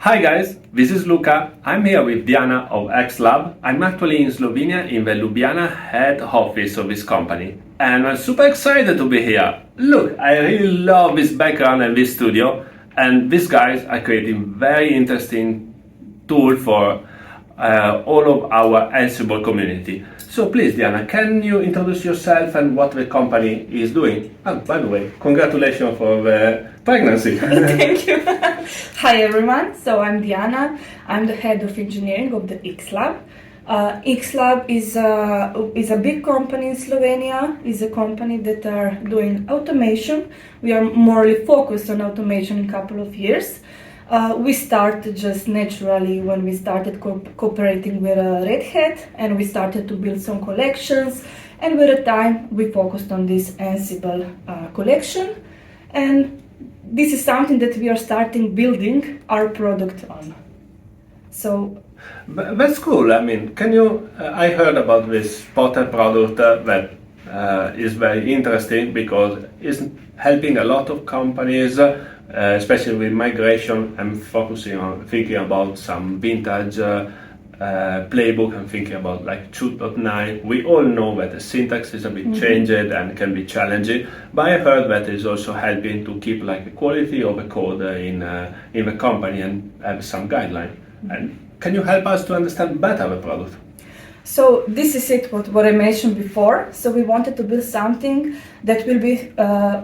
Hi guys, this is Luca. I'm here with Diana of XLAB. I'm actually in Slovenia in the Ljubljana head office of this company. And I'm super excited to be here. Look, I really love this background and this studio. And these guys are creating very interesting tool for all of our Ansible community. So please, Diana, can you introduce yourself and what the company is doing? And by the way, congratulations for the pregnancy. Thank you. Hi everyone, so I'm Diana. I'm the head of engineering of the XLAB. XLAB is a big company in Slovenia. It's a company that are doing automation. We are more focused on automation in a couple of years. We started just naturally when we started cooperating with Red Hat, and we started to build some collections, and with the time we focused on this Ansible collection, and this is something that we are starting building our product on. So that's cool. I mean, can you? I heard about this Spotter product that is very interesting because it's helping a lot of companies. Especially with migration, I'm focusing on thinking about some vintage playbook. I'm thinking about like 2.9. We all know that the syntax is a bit changed and can be challenging, but I heard that it's also helping to keep like the quality of the code in the company and have some guideline. And can you help us to understand better the product? So this is it, what I mentioned before. So we wanted to build something that will be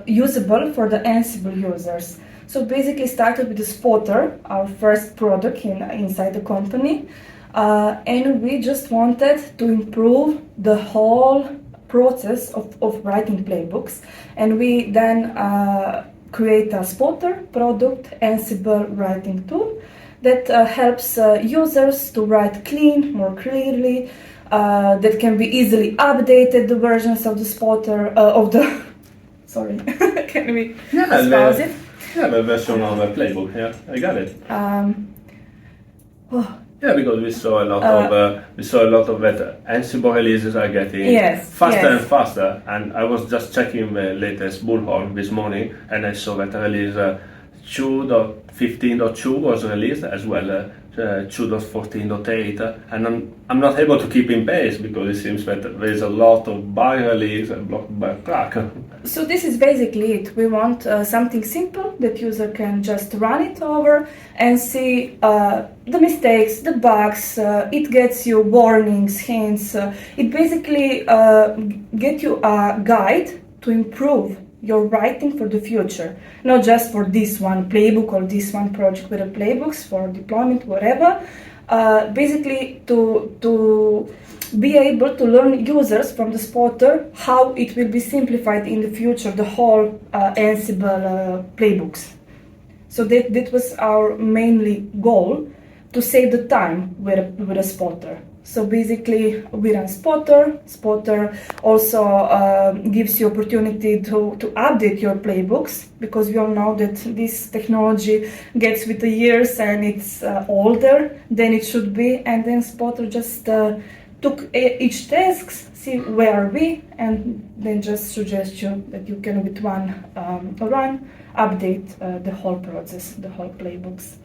usable for the Ansible users. So basically started with the Spotter, our first product inside the company. And we just wanted to improve the whole process of writing playbooks. And we then create a Spotter product, Ansible writing tool, that helps users to write clean, more clearly, that can be easily updated, the versions of the Spotter, sorry, can we pause it? Yeah, the version of the playbook, yeah, I got it. Yeah, because we saw a lot of that Ansible releases are getting faster and faster, and I was just checking the latest Bullhorn this morning, and I saw that release 2.15.2 was released as well. 2.14.8, and I'm not able to keep in pace because it seems that there is a lot of bug release and blocked by track. So this is basically it. We want something simple that user can just run it over and see the mistakes, the bugs. It gets you warnings, hints. It basically gets you a guide to improve your writing for the future, not just for this one playbook or this one project with the playbooks for deployment, whatever. Basically to be able to learn users from the Spotter how it will be simplified in the future, the whole Ansible playbooks. So that was our mainly goal, to save the time with a Spotter. So basically we run Spotter. Spotter also gives you opportunity to update your playbooks, because we all know that this technology gets with the years and it's older than it should be. And then Spotter just took each task, see where are we, and then just suggest you that you can with one run update the whole process, the whole playbooks.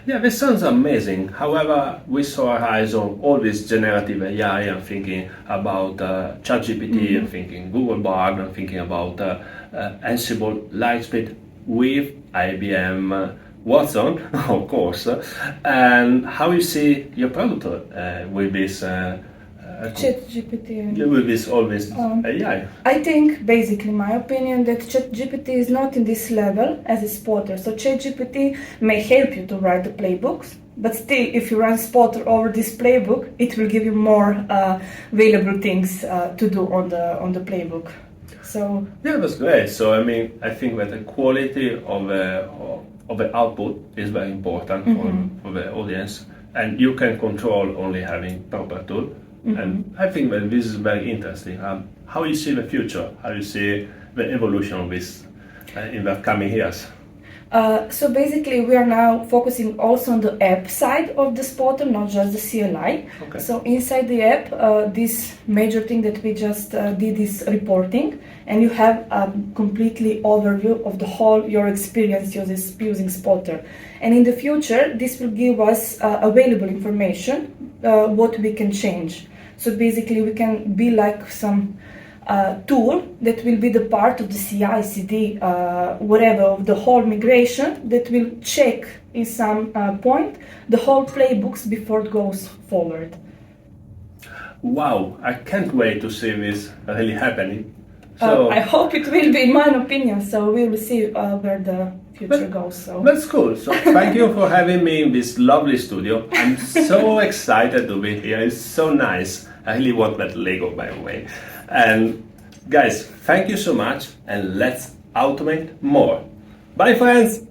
Yeah, this sounds amazing. However, we saw our eyes on all this generative AI. I'm thinking about ChatGPT, I'm thinking Google Bard, I'm thinking about Ansible Lightspeed with IBM Watson, of course. And how you see your product with this ChatGPT. With this all this AI? I think, basically, my opinion, that ChatGPT is not in this level as a Spotter. So ChatGPT may help you to write the playbooks, but still, if you run Spotter over this playbook, it will give you more available things to do on the playbook. So yeah, that's great. So I mean, I think that the quality of the output is very important for the audience, and you can control only having proper tool. And I think that this is very interesting. How you see the future? How you see the evolution of this in the coming years? So basically, we are now focusing also on the app side of the spotter, not just the CLI. Okay. So inside the app, this major thing that we just did is reporting, and you have a completely overview of the whole your experience using Spotter. And in the future, this will give us available information, what we can change. So basically, we can be like some tool that will be the part of the CI/CD, whatever, of the whole migration, that will check in some point the whole playbooks before it goes forward. Wow, I can't wait to see this really happening. So I hope it will be, in my opinion, so we will see where the future goes. So that's cool. So thank you for having me in this lovely studio. I'm so excited to be here. It's so nice. I really want that Lego, by the way. And guys, thank you so much, and let's automate more. Bye, friends.